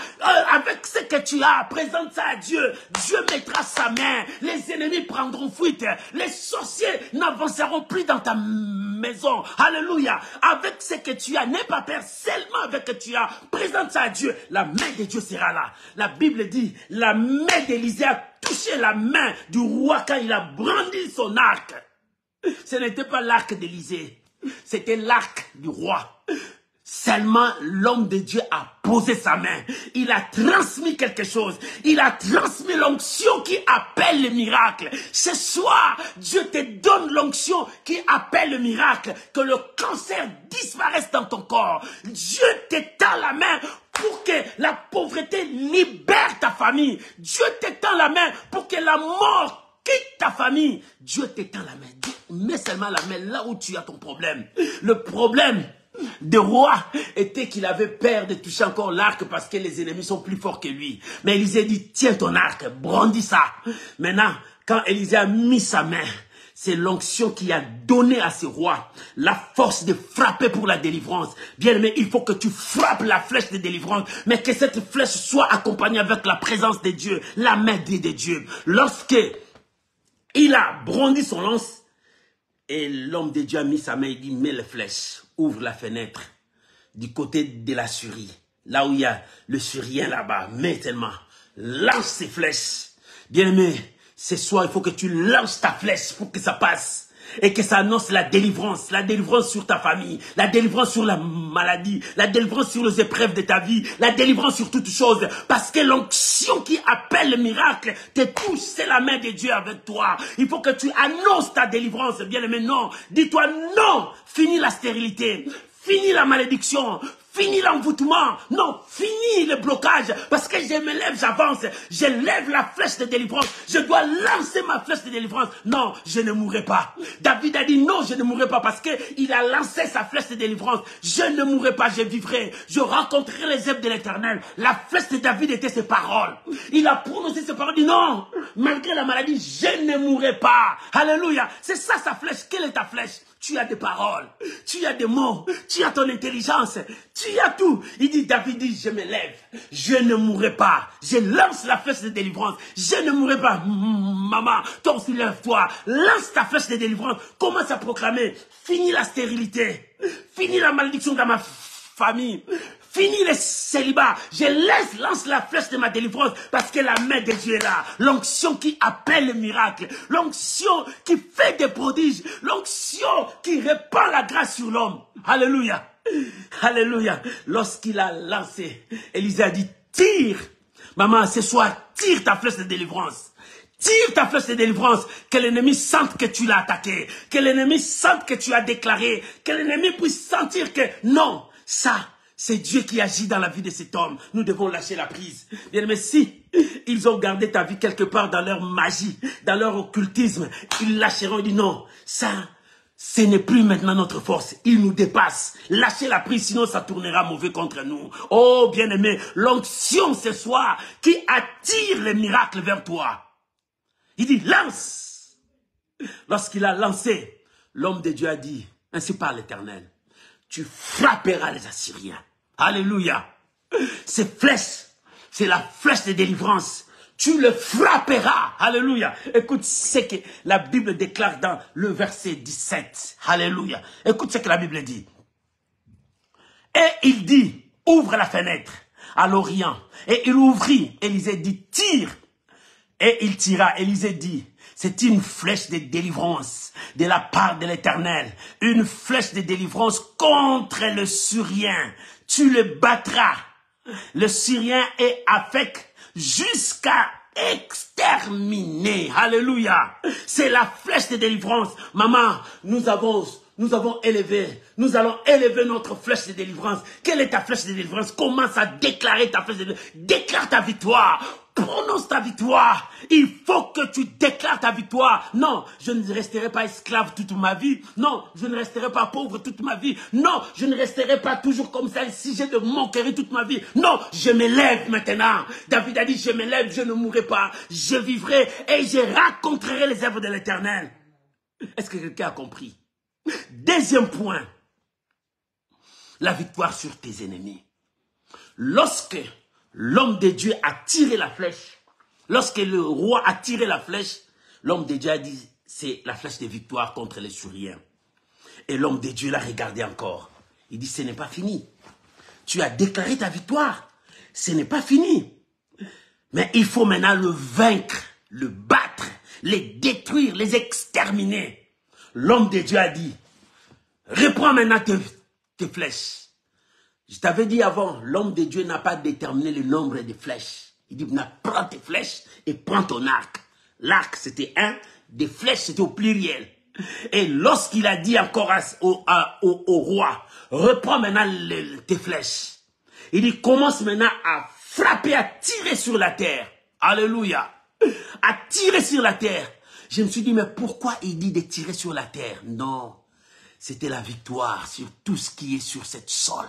Avec ce que tu as, présente ça à Dieu. Dieu mettra sa main. Les ennemis prendront fuite. Les sorciers n'avanceront plus dans ta maison. Alléluia. Avec ce que tu as, n'aie pas peur. Seulement avec ce que tu as, présente ça à Dieu. La main de Dieu sera là. La Bible dit, la main d'Élisée a touché la main du roi quand il a brandi son arc. Ce n'était pas l'arc d'Élisée, c'était l'arc du roi. Seulement l'homme de Dieu a posé sa main. Il a transmis quelque chose. Il a transmis l'onction qui appelle le miracle. Ce soir, Dieu te donne l'onction qui appelle le miracle. Que le cancer disparaisse dans ton corps. Dieu t'étend la main pour que la pauvreté libère ta famille. Dieu t'étend la main pour que la mort quitte ta famille. Dieu t'étend la main. Dieu met seulement la main là où tu as ton problème. Le problème de roi était qu'il avait peur de toucher encore l'arc parce que les ennemis sont plus forts que lui. Mais Élisée dit, tiens ton arc, brandis ça. Maintenant, quand Élisée a mis sa main, c'est l'onction qui a donné à ce roi la force de frapper pour la délivrance. Bien aimé, il faut que tu frappes la flèche de délivrance, mais que cette flèche soit accompagnée avec la présence de Dieu, la main de Dieu. Lorsque il a brandi son lance, et l'homme de Dieu a mis sa main, il dit, mets les flèches, ouvre la fenêtre du côté de la Syrie. Là où il y a le Syrien là-bas, mets tellement, lance ces flèches. Bien-aimé, ce soir, il faut que tu lances ta flèche pour que ça passe. Et que ça annonce la délivrance sur ta famille, la délivrance sur la maladie, la délivrance sur les épreuves de ta vie, la délivrance sur toutes choses. Parce que l'onction qui appelle le miracle te touche, c'est la main de Dieu avec toi. Il faut que tu annonces ta délivrance, bien aimé, non. Dis-toi non, finis la stérilité, finis la malédiction, finis l'envoûtement, non, finis le blocage, parce que je me lève, j'avance, je lève la flèche de délivrance, je dois lancer ma flèche de délivrance, non, je ne mourrai pas. David a dit non, je ne mourrai pas, parce qu'il a lancé sa flèche de délivrance, je ne mourrai pas, je vivrai, je rencontrerai les œuvres de l'Éternel. La flèche de David était ses paroles, il a prononcé ses paroles, il dit non, malgré la maladie, je ne mourrai pas, alléluia, c'est ça sa flèche. Quelle est ta flèche? Tu as des paroles, tu as des mots, tu as ton intelligence, tu as tout. Il dit, David dit, je me lève, je ne mourrai pas. Je lance la flèche de délivrance, je ne mourrai pas. Maman, toi aussi lève-toi, lance ta flèche de délivrance, commence à proclamer, finis la stérilité, finis la malédiction dans ma famille. Fini le célibat. Je lance la flèche de ma délivrance parce que la main de Dieu est là. L'onction qui appelle le miracle. L'onction qui fait des prodiges. L'onction qui répand la grâce sur l'homme. Alléluia. Alléluia. Lorsqu'il a lancé, Élisée a dit, tire. Maman, ce soir, tire ta flèche de délivrance. Tire ta flèche de délivrance, que l'ennemi sente que tu l'as attaqué, que l'ennemi sente que tu as déclaré, que l'ennemi puisse sentir que non, ça, c'est Dieu qui agit dans la vie de cet homme. Nous devons lâcher la prise. Bien, mais si ils ont gardé ta vie quelque part dans leur magie, dans leur occultisme, ils lâcheront et disent non, ça, ce n'est plus maintenant notre force. Il nous dépasse. Lâchez la prise, sinon ça tournera mauvais contre nous. Oh, bien-aimé, l'onction ce soir qui attire les miracles vers toi. Il dit, lance. Lorsqu'il a lancé, l'homme de Dieu a dit, ainsi parle l'Éternel, tu frapperas les Assyriens. Alléluia. Ces flèches, c'est la flèche de délivrance. Tu le frapperas. Alléluia. Écoute ce que la Bible déclare dans le verset 17. Alléluia. Écoute ce que la Bible dit. Et il dit, ouvre la fenêtre à l'Orient. Et il ouvrit. Élisée dit, tire. Et il tira. Élisée dit, c'est une flèche de délivrance de la part de l'Éternel. Une flèche de délivrance contre le Syrien. Tu le battras. Le Syrien est avec jusqu'à exterminer. Alléluia. C'est la flèche de délivrance. Maman, nous allons élever notre flèche de délivrance. Quelle est ta flèche de délivrance? Commence à déclarer ta flèche de délivrance. Déclare ta victoire. prononce ta victoire. Il faut que tu déclares ta victoire. Non, je ne resterai pas esclave toute ma vie. Non, je ne resterai pas pauvre toute ma vie. Non, je ne resterai pas toujours comme ça, si j'ai de moquerie toute ma vie. Non, je me lève maintenant. David a dit, je me lève, je ne mourrai pas. Je vivrai et je raconterai les œuvres de l'Éternel. Est-ce que quelqu'un a compris? Deuxième point, la victoire sur tes ennemis. Lorsque l'homme de Dieu a tiré la flèche, lorsque le roi a tiré la flèche, l'homme de Dieu a dit, c'est la flèche de victoire contre les Syriens. Et l'homme de Dieu l'a regardé encore. Il dit, ce n'est pas fini. Tu as déclaré ta victoire. Ce n'est pas fini. Mais il faut maintenant le vaincre, le battre, les détruire, les exterminer. L'homme de Dieu a dit, reprends maintenant tes flèches. Je t'avais dit avant, l'homme de Dieu n'a pas déterminé le nombre de flèches. Il dit, prends tes flèches et prends ton arc. L'arc, c'était un, des flèches, c'était au pluriel. Et lorsqu'il a dit encore au roi, reprends maintenant tes flèches. Il dit, commence maintenant à frapper, à tirer sur la terre. Alléluia. À tirer sur la terre. Je me suis dit, mais pourquoi il dit de tirer sur la terre? Non, c'était la victoire sur tout ce qui est sur cette sol.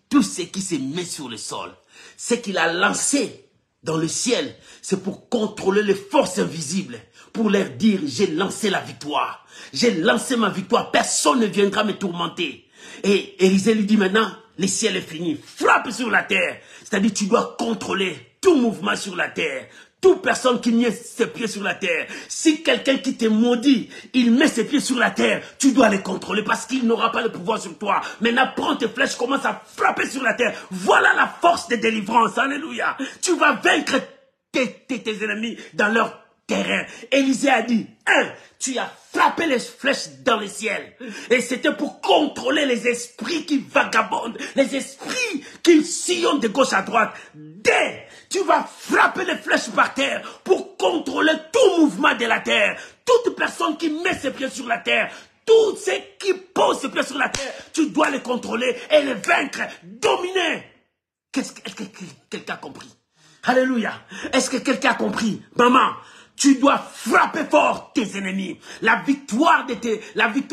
Tout ce qui se met sur le sol. Ce qu'il a lancé dans le ciel, c'est pour contrôler les forces invisibles. Pour leur dire, j'ai lancé la victoire. J'ai lancé ma victoire. Personne ne viendra me tourmenter. Et Élisée lui dit maintenant, le ciel est fini. Frappe sur la terre. C'est-à-dire, tu dois contrôler tout mouvement sur la terre. Toute personne qui met ses pieds sur la terre, si quelqu'un qui te maudit, il met ses pieds sur la terre, tu dois les contrôler parce qu'il n'aura pas le pouvoir sur toi. Maintenant, prends tes flèches, commence à frapper sur la terre. Voilà la force de délivrance. Alléluia. Tu vas vaincre tes ennemis dans leur terrain. Élisée a dit, tu as frappé les flèches dans le ciel. Et c'était pour contrôler les esprits qui vagabondent, les esprits qui sillonnent de gauche à droite. Tu vas frapper les flèches par terre pour contrôler tout mouvement de la terre. Toute personne qui met ses pieds sur la terre, tous ceux qui posent ses pieds sur la terre, tu dois les contrôler et les vaincre, dominer. Est-ce que quelqu'un a compris? Alléluia. Est-ce que quelqu'un a compris? Maman, tu dois frapper fort tes ennemis. La victoire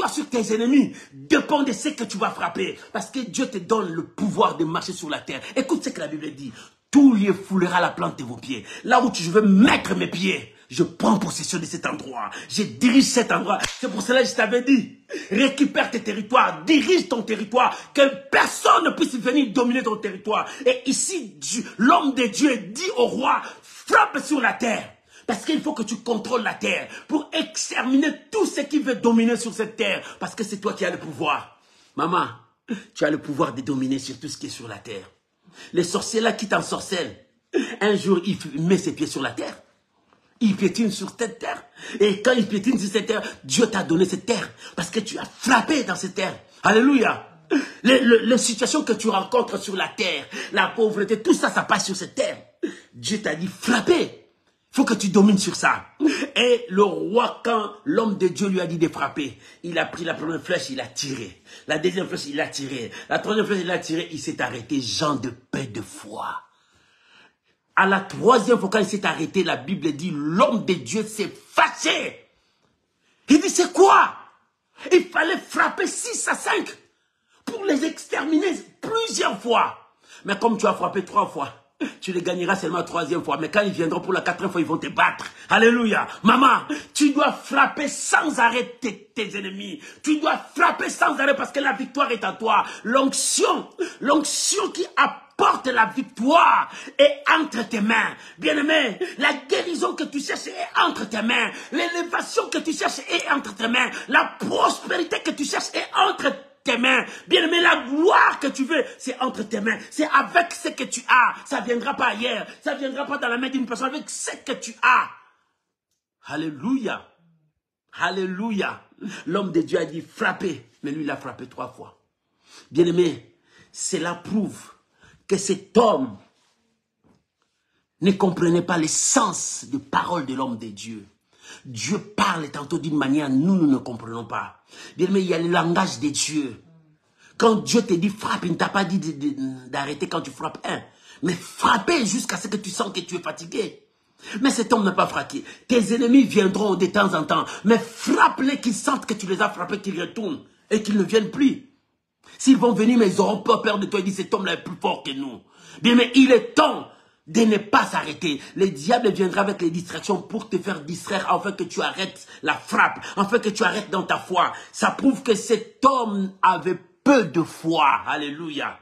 sur tes ennemis dépend de ce que tu vas frapper. Parce que Dieu te donne le pouvoir de marcher sur la terre. Écoute ce que la Bible dit. Tout lieu foulera la plante de vos pieds. Là où je veux mettre mes pieds, je prends possession de cet endroit. Je dirige cet endroit. C'est pour cela que je t'avais dit, récupère tes territoires, dirige ton territoire, que personne ne puisse venir dominer ton territoire. Et ici, l'homme de Dieu dit au roi, frappe sur la terre. Parce qu'il faut que tu contrôles la terre pour exterminer tout ce qui veut dominer sur cette terre. Parce que c'est toi qui as le pouvoir. Maman, tu as le pouvoir de dominer sur tout ce qui est sur la terre. Les sorciers là qui t'ensorcellent, un jour il met ses pieds sur la terre. Il piétine sur cette terre. Et quand il piétine sur cette terre, Dieu t'a donné cette terre. Parce que tu as frappé dans cette terre. Alléluia. Les situations que tu rencontres sur la terre, la pauvreté, tout ça, ça passe sur cette terre. Dieu t'a dit frapper. Il faut que tu domines sur ça. Et le roi, quand l'homme de Dieu lui a dit de frapper, il a pris la première flèche, il a tiré. La deuxième flèche, il a tiré. La troisième flèche, il a tiré. Il s'est arrêté, gens de paix de foi. À la troisième fois, quand il s'est arrêté, la Bible dit, l'homme de Dieu s'est fâché. Il dit, c'est quoi? Il fallait frapper 6 à 5 pour les exterminer plusieurs fois. Mais comme tu as frappé 3 fois, tu les gagneras seulement la 3e fois. Mais quand ils viendront pour la 4e fois, ils vont te battre. Alléluia. Maman, tu dois frapper sans arrêt tes ennemis. Tu dois frapper sans arrêt parce que la victoire est à toi. L'onction qui apporte la victoire est entre tes mains. Bien-aimé, la guérison que tu cherches est entre tes mains. L'élévation que tu cherches est entre tes mains. La prospérité que tu cherches est entre tes mains. Bien-aimé, la gloire que tu veux, c'est entre tes mains. C'est avec ce que tu as. Ça ne viendra pas ailleurs. Ça ne viendra pas dans la main d'une personne. Avec ce que tu as. Alléluia. Alléluia. L'homme de Dieu a dit frapper. Mais lui, il a frappé 3 fois. Bien-aimé, cela prouve que cet homme ne comprenait pas le sens de parole de l'homme de Dieu. Dieu parle tantôt d'une manière, nous ne comprenons pas. Bien, mais il y a le langage de Dieu. Quand Dieu te dit frappe, il ne t'a pas dit d'arrêter quand tu frappes un. Mais frapper jusqu'à ce que tu sens que tu es fatigué. Mais cet homme n'a pas frappé. Tes ennemis viendront de temps en temps. Mais frappe-les qu'ils sentent que tu les as frappés, qu'ils retournent et qu'ils ne viennent plus. S'ils vont venir, mais ils auront pas peur de toi. Ils disent, cet homme-là est plus fort que nous. Bien, mais il est temps de ne pas s'arrêter. Le diable viendra avec les distractions pour te faire distraire, afin que tu arrêtes la frappe, afin que tu arrêtes dans ta foi. Ça prouve que cet homme avait peu de foi. Alléluia.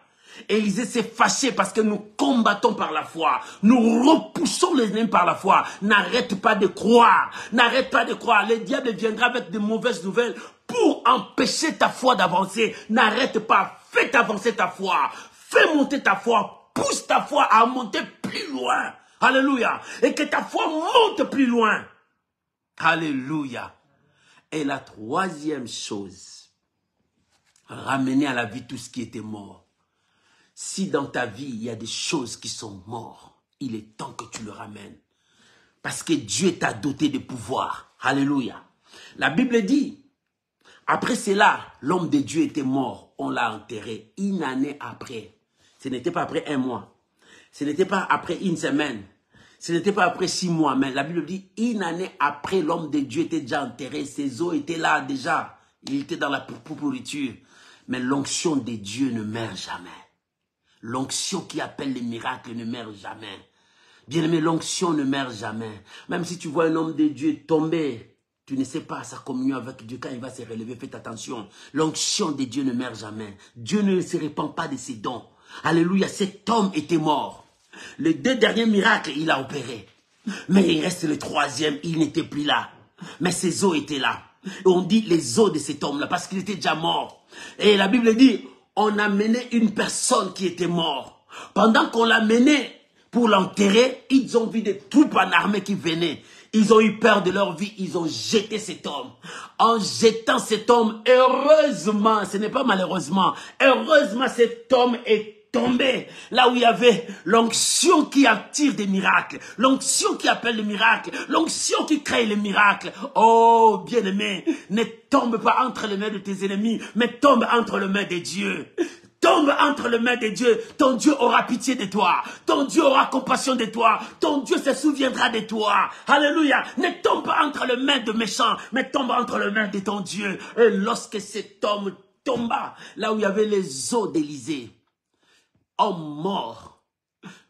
Élisée s'est fâché parce que nous combattons par la foi. Nous repoussons les ennemis par la foi. N'arrête pas de croire. N'arrête pas de croire. Le diable viendra avec de mauvaises nouvelles pour empêcher ta foi d'avancer. N'arrête pas. Fais avancer ta foi. Fais monter ta foi. Pousse ta foi à monter plus loin. Alléluia. Et que ta foi monte plus loin. Alléluia. Et la troisième chose, ramener à la vie tout ce qui était mort. Si dans ta vie, il y a des choses qui sont mortes, il est temps que tu le ramènes. Parce que Dieu t'a doté de pouvoir. Alléluia. La Bible dit, après cela, l'homme de Dieu était mort. On l'a enterré une année après. Ce n'était pas après un mois. Ce n'était pas après une semaine. Ce n'était pas après 6 mois. Mais la Bible dit, une année après, l'homme de Dieu était déjà enterré. Ses os étaient là déjà. Il était dans la pourriture. Mais l'onction de Dieu ne meurt jamais. L'onction qui appelle les miracles ne meurt jamais. Bien-aimé, l'onction ne meurt jamais. Même si tu vois un homme de Dieu tomber, tu ne sais pas sa communion avec Dieu quand il va se relever. Faites attention. L'onction de Dieu ne meurt jamais. Dieu ne se répand pas de ses dons. Alléluia, cet homme était mort. Les 2 derniers miracles, il a opéré. Mais il reste le 3e, il n'était plus là. Mais ses os étaient là. Et on dit les os de cet homme-là parce qu'il était déjà mort. Et la Bible dit, on a mené une personne qui était morte. Pendant qu'on l'a mené pour l'enterrer, ils ont vu des troupes en armée qui venaient. Ils ont eu peur de leur vie, ils ont jeté cet homme. En jetant cet homme, heureusement, ce n'est pas malheureusement, heureusement cet homme est tombé là où il y avait l'onction qui attire des miracles, l'onction qui appelle les miracles, l'onction qui crée les miracles. Oh, bien-aimé, ne tombe pas entre les mains de tes ennemis, mais tombe entre les mains de Dieu. Tombe entre les mains de Dieu. Ton Dieu aura pitié de toi. Ton Dieu aura compassion de toi. Ton Dieu se souviendra de toi. Alléluia. Ne tombe pas entre les mains de méchants, mais tombe entre les mains de ton Dieu. Et lorsque cet homme tomba, là où il y avait les os d'Élysée, homme mort,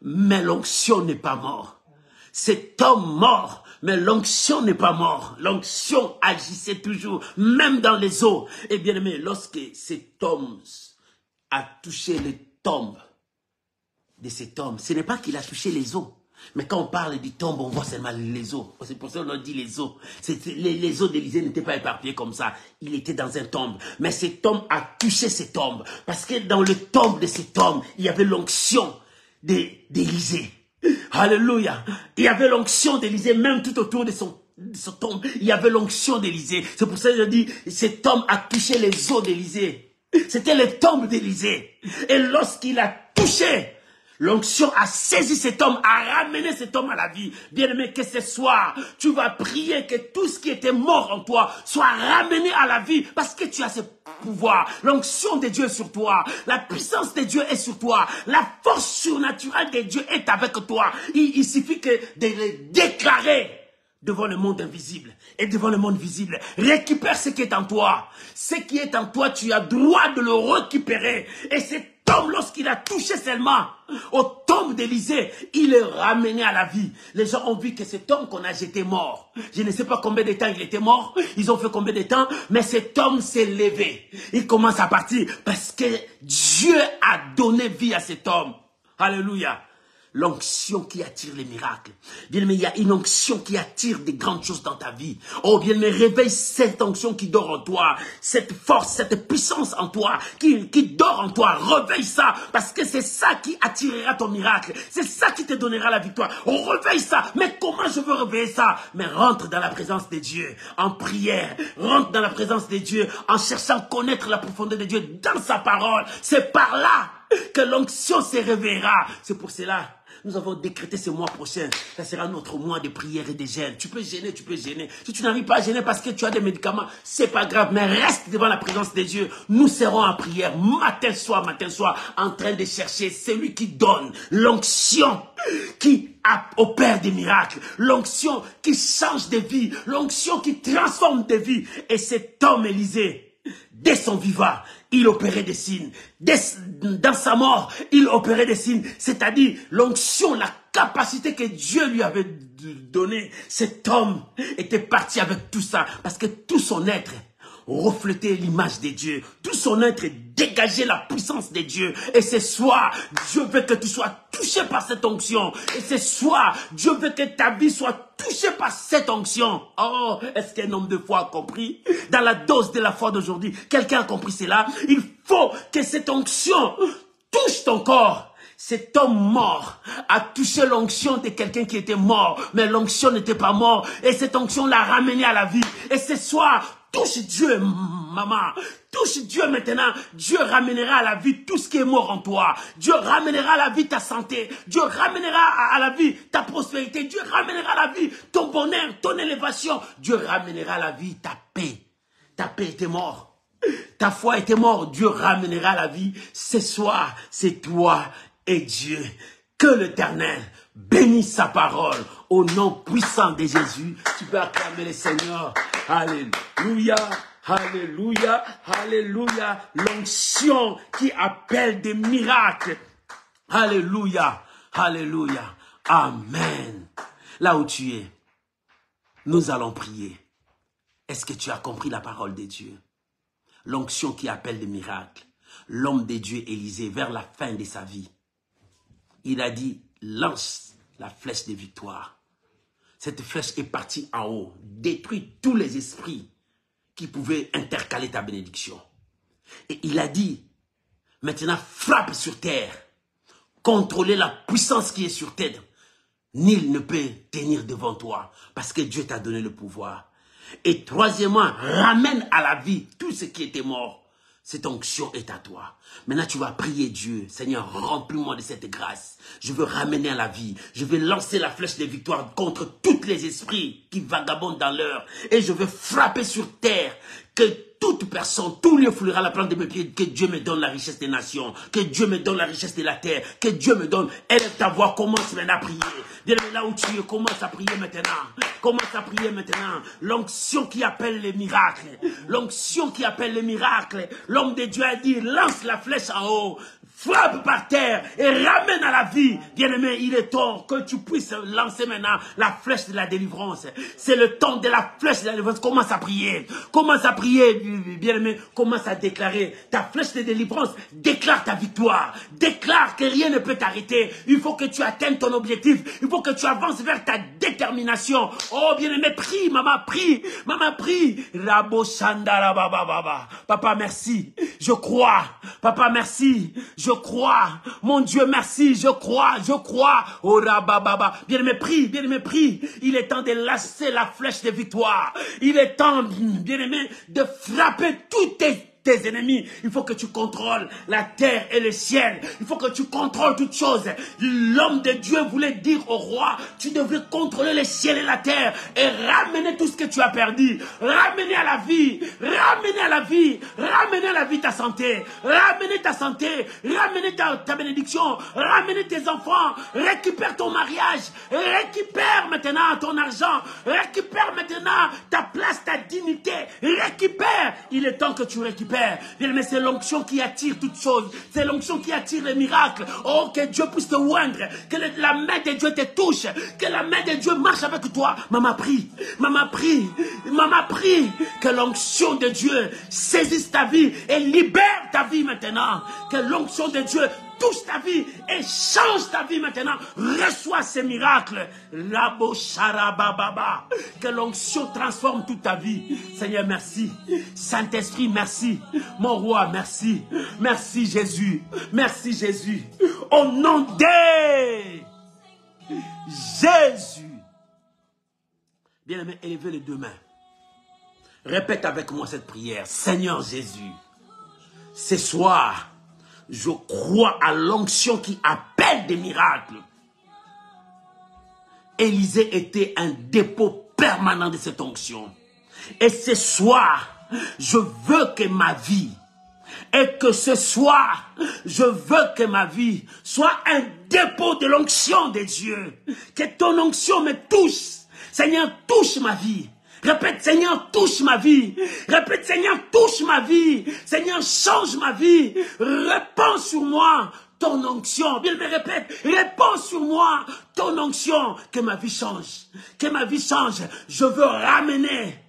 mais l'onction n'est pas mort. Cet homme mort, mais l'onction n'est pas mort. L'onction agissait toujours, même dans les eaux. Et bien aimé, lorsque cet homme a touché les tombes de cet homme, ce n'est pas qu'il a touché les os. Mais quand on parle du tombe, on voit seulement les os. C'est pour ça qu'on dit les os. Les os d'Élysée n'étaient pas éparpillés comme ça. Il était dans un tombe. Mais cet homme a touché cette tombe. Parce que dans le tombe de cet homme, il y avait l'onction d'Élysée. Alléluia. Il y avait l'onction d'Élysée, même tout autour de son tombe. Il y avait l'onction d'Élysée. C'est pour ça que je dis, cet homme a touché les os d'Élysée. C'était le tombe d'Élysée. Et lorsqu'il a touché, l'onction a saisi cet homme, a ramené cet homme à la vie. Bien-aimé, que ce soir, tu vas prier que tout ce qui était mort en toi soit ramené à la vie parce que tu as ce pouvoir. L'onction de Dieu est sur toi. La puissance de Dieu est sur toi. La force surnaturelle de Dieu est avec toi. Il suffit que de le déclarer devant le monde invisible et devant le monde visible. Récupère ce qui est en toi. Ce qui est en toi, tu as droit de le récupérer. Et cet homme, lorsqu'il a touché seulement au tombe d'Élysée, il est ramené à la vie. Les gens ont vu que cet homme qu'on a jeté mort, je ne sais pas combien de temps il était mort, ils ont fait combien de temps, mais cet homme s'est levé. Il commence à partir parce que Dieu a donné vie à cet homme. Alléluia. L'onction qui attire les miracles. Bien-aimé, il y a une onction qui attire des grandes choses dans ta vie. Oh, bien-aimé, réveille cette onction qui dort en toi. Cette force, cette puissance en toi, qui dort en toi. Réveille ça, parce que c'est ça qui attirera ton miracle. C'est ça qui te donnera la victoire. Oh, réveille ça. Mais comment je veux réveiller ça? Mais rentre dans la présence de Dieu, en prière. Rentre dans la présence de Dieu, en cherchant à connaître la profondeur de Dieu dans sa parole. C'est par là que l'onction se réveillera. C'est pour cela, nous avons décrété ce mois prochain. Ça sera notre mois de prière et de jeûne. Tu peux gêner, tu peux gêner. Si tu n'arrives pas à gêner parce que tu as des médicaments, c'est pas grave, mais reste devant la présence de Dieu. Nous serons en prière matin, soir, en train de chercher celui qui donne l'onction, qui opère des miracles, l'onction qui change des vies, l'onction qui transforme des vies. Et cet homme Élisée, dès son vivant, il opérait des signes. Dans sa mort, il opérait des signes. C'est-à-dire l'onction, la capacité que Dieu lui avait donnée. Cet homme était parti avec tout ça. Parce que tout son être reflétait l'image de Dieu. Tout son être dégageait la puissance de Dieu. Et ce soir, Dieu veut que tu sois touché par cette onction. Et ce soir, Dieu veut que ta vie soit touchée par cette onction. Oh, est-ce qu'un homme de foi a compris? Dans la dose de la foi d'aujourd'hui, quelqu'un a compris cela? Il faut que cette onction touche ton corps. Cet homme mort a touché l'onction de quelqu'un qui était mort, mais l'onction n'était pas mort. Et cette onction l'a ramené à la vie. Et ce soir, touche Dieu, maman. Touche Dieu maintenant. Dieu ramènera à la vie tout ce qui est mort en toi. Dieu ramènera à la vie ta santé. Dieu ramènera à la vie ta prospérité. Dieu ramènera à la vie ton bonheur, ton élévation. Dieu ramènera à la vie ta paix. Ta paix était morte. Ta foi était morte. Dieu ramènera à la vie. Ce soir, c'est toi et Dieu. Que l'Éternel bénisse sa parole au nom puissant de Jésus. Tu peux acclamer le Seigneur. Alléluia, alléluia, alléluia. L'onction qui appelle des miracles. Alléluia, alléluia. Amen. Là où tu es, nous allons prier. Est-ce que tu as compris la parole de Dieu? L'onction qui appelle des miracles. L'homme de Dieu Élisée, vers la fin de sa vie, il a dit, lance la flèche de victoire. Cette flèche est partie en haut, détruit tous les esprits qui pouvaient intercaler ta bénédiction. Et il a dit, maintenant frappe sur terre, contrôlez la puissance qui est sur terre. Nul ne peut tenir devant toi, parce que Dieu t'a donné le pouvoir. Et troisièmement, ramène à la vie tout ce qui était mort. Cette onction est à toi. Maintenant, tu vas prier Dieu. Seigneur, remplis-moi de cette grâce. Je veux ramener à la vie. Je vais lancer la flèche de victoire contre tous les esprits qui vagabondent dans l'heure. Et je veux frapper sur terre que toute personne, tout lieu foulera la plante de mes pieds, que Dieu me donne la richesse des nations, que Dieu me donne la richesse de la terre, que Dieu me donne. Élève ta voix, commence maintenant à prier. Bien-aimé, là où tu es, commence à prier maintenant. Commence à prier maintenant. L'onction qui appelle les miracles. L'onction qui appelle les miracles. L'homme de Dieu a dit, lance la flèche en haut. Frappe par terre et ramène à la vie. Bien-aimé, il est temps que tu puisses lancer maintenant la flèche de la délivrance. C'est le temps de la flèche de la délivrance. Commence à prier. Commence à prier, bien-aimé. Commence à déclarer ta flèche de délivrance. Déclare ta victoire. Déclare que rien ne peut t'arrêter. Il faut que tu atteignes ton objectif. Il faut que tu avances vers ta détermination. Oh, bien-aimé, prie, maman, prie. Maman, prie. Papa, merci. Je crois. Papa, merci. Je crois. Mon Dieu, merci. Je crois. Je crois. Oh, rabababa. Bien-aimé, prie. Bien-aimé, prie. Il est temps de lancer la flèche de victoire. Il est temps, bien-aimé, de frapper toutes tes ennemis. Il faut que tu contrôles la terre et le ciel. Il faut que tu contrôles toutes choses. L'homme de Dieu voulait dire au roi, tu devrais contrôler le ciel et la terre et ramener tout ce que tu as perdu. Ramener à la vie. Ramener à la vie. Ramener à la vie ta santé. Ramener ta santé. Ramener ta bénédiction. Ramener tes enfants. Récupère ton mariage. Récupère maintenant ton argent. Récupère maintenant ta place, ta dignité. Récupère. Il est temps que tu récupères. Bien, mais c'est l'onction qui attire toutes choses. C'est l'onction qui attire les miracles. Oh, que Dieu puisse te oindre. Que la main de Dieu te touche. Que la main de Dieu marche avec toi. Maman prie. Maman prie. Maman prie. Que l'onction de Dieu saisisse ta vie et libère ta vie maintenant. Que l'onction de Dieu touche ta vie et change ta vie maintenant. Reçois ces miracles. Que l'onction transforme toute ta vie. Seigneur, merci. Saint-Esprit, merci. Mon roi, merci. Merci Jésus. Merci Jésus. Au nom de Jésus. Bien-aimé, élevez les deux mains. Répète avec moi cette prière. Seigneur Jésus, ce soir, je crois à l'onction qui appelle des miracles. Élisée était un dépôt permanent de cette onction. Et ce soir, je veux que ma vie, et que ce soir, je veux que ma vie soit un dépôt de l'onction de Dieu. Que ton onction me touche. Seigneur, touche ma vie. Répète, Seigneur, touche ma vie. Répète, Seigneur, touche ma vie. Seigneur, change ma vie. Répands sur moi ton onction. Bien, me répète, répands sur moi ton onction. Que ma vie change. Que ma vie change. Je veux ramener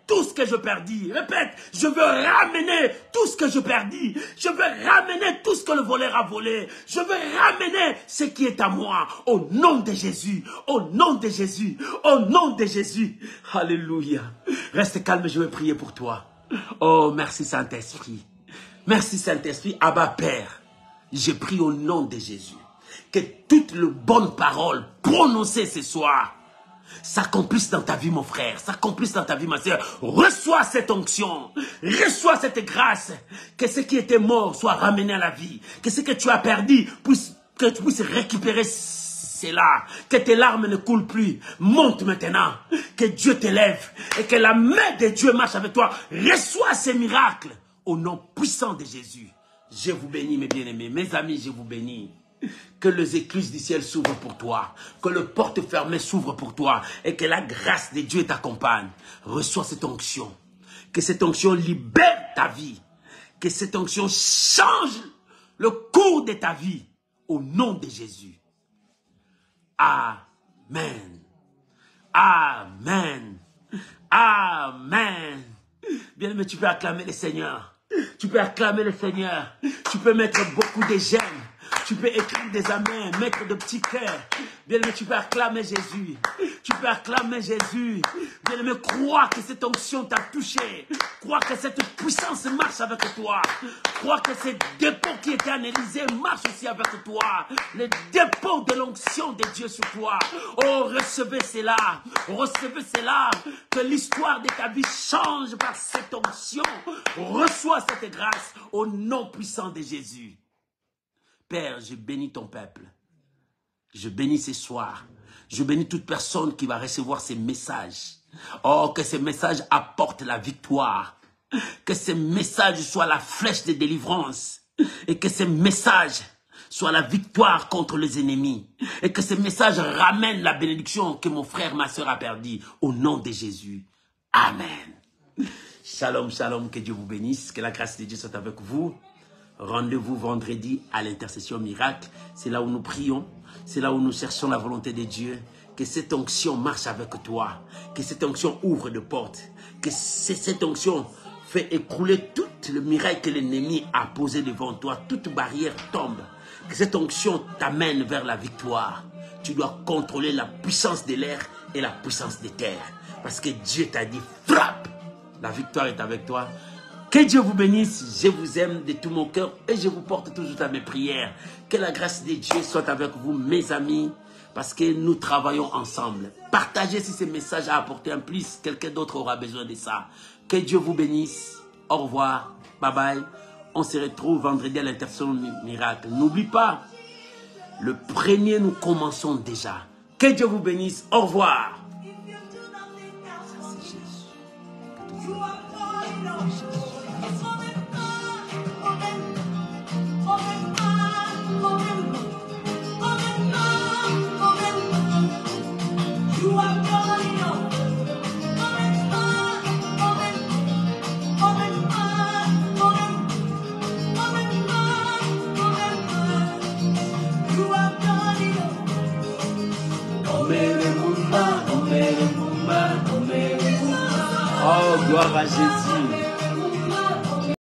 tout ce que je perdis. Répète, je veux ramener tout ce que je perdis. Je veux ramener tout ce que le voleur a volé. Je veux ramener ce qui est à moi. Au nom de Jésus. Au nom de Jésus. Au nom de Jésus. Alléluia. Reste calme, je vais prier pour toi. Oh, merci Saint-Esprit. Merci Saint-Esprit. Abba Père, je prie au nom de Jésus que toutes les bonnes paroles prononcées ce soir s'accomplissent dans ta vie, mon frère, s'accomplissent dans ta vie, ma soeur. Reçois cette onction, reçois cette grâce, que ce qui était mort soit ramené à la vie, que ce que tu as perdu, que tu puisses récupérer cela, que tes larmes ne coulent plus. Monte maintenant, que Dieu t'élève et que la main de Dieu marche avec toi. Reçois ces miracles au nom puissant de Jésus. Je vous bénis, mes bien-aimés, mes amis, je vous bénis. Que les écluses du ciel s'ouvrent pour toi. Que le porte fermée s'ouvre pour toi. Et que la grâce de Dieu t'accompagne. Reçois cette onction. Que cette onction libère ta vie. Que cette onction change le cours de ta vie. Au nom de Jésus. Amen. Amen. Amen. Bien, mais tu peux acclamer le Seigneur. Tu peux acclamer le Seigneur. Tu peux mettre beaucoup de j'aime. Tu peux écrire des amens, mettre de petits cœurs. Bien-aimé, tu peux acclamer Jésus. Tu peux acclamer Jésus. Bien-aimé, crois que cette onction t'a touché. Crois que cette puissance marche avec toi. Crois que ce dépôt qui était en Élysée marche aussi avec toi. Le dépôt de l'onction de Dieu sur toi. Oh, recevez cela. Recevez cela. Que l'histoire de ta vie change par cette onction. Reçois cette grâce au nom puissant de Jésus. Père, je bénis ton peuple. Je bénis ce soir. Je bénis toute personne qui va recevoir ces messages. Oh, que ces messages apportent la victoire. Que ces messages soient la flèche de délivrance. Et que ces messages soient la victoire contre les ennemis. Et que ces messages ramènent la bénédiction que mon frère, ma soeur a perdue. Au nom de Jésus. Amen. Shalom, shalom. Que Dieu vous bénisse. Que la grâce de Dieu soit avec vous. Rendez-vous vendredi à l'intercession miracle. C'est là où nous prions. C'est là où nous cherchons la volonté de Dieu. Que cette onction marche avec toi. Que cette onction ouvre de portes. Que cette onction fait écrouler tout le miracle que l'ennemi a posé devant toi. Toute barrière tombe. Que cette onction t'amène vers la victoire. Tu dois contrôler la puissance de l'air et la puissance des terres. Parce que Dieu t'a dit, frappe. La victoire est avec toi. Que Dieu vous bénisse, je vous aime de tout mon cœur et je vous porte toujours à mes prières. Que la grâce de Dieu soit avec vous, mes amis, parce que nous travaillons ensemble. Partagez si ce message a apporté un plus, quelqu'un d'autre aura besoin de ça. Que Dieu vous bénisse, au revoir, bye bye. On se retrouve vendredi à l'intercession miracle. N'oublie pas, le 1er nous commençons déjà. Que Dieu vous bénisse, au revoir. Ça c'est Jésus. Oh, gloire à Jésus.